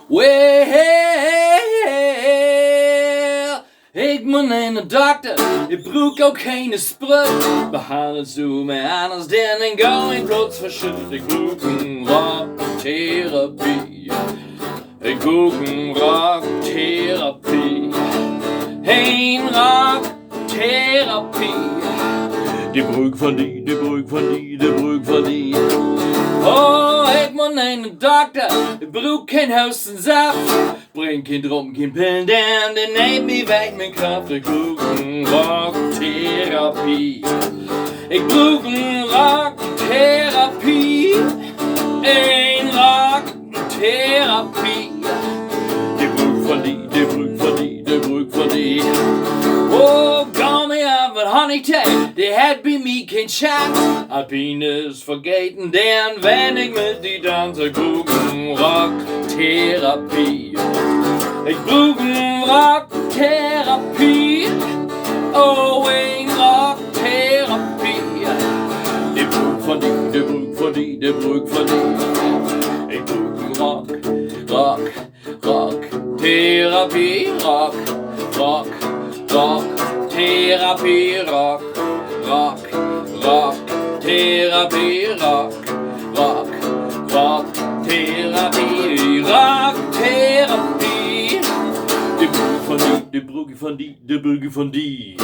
Well, ik moet naar de dokter, ik broek ook geen spruit. Behandeld zo mij anders dan een going plots verschut. Ik broek een rocktherapie. Ik broek een rocktherapie. Een rocktherapie. De broek van die, de broek van die, de broek van die. Oh, ik moet naar de dokter, ik broek geen huistensaft. Breng geen drom, geen pillen, dan neemt me weg mijn kracht. Ik broek een rocktherapie. Ik broek een rocktherapie. Een rocktherapie. De broek van die, de broek van die, de broek van die. Oh, call me up at honey tea, die had bij me geen chance. Happiness vergeten, dan wenn ik met die dans. Ik broek een rocktherapie. Ik broek een rocktherapie. Oh, een rocktherapie. De broek van die, de broek van die, de broek van die. Ik broek een rocktherapie. Rocktherapie, rocktherapie, rocktherapie, rocktherapie. De broek van die, de broek van die, de broek van die.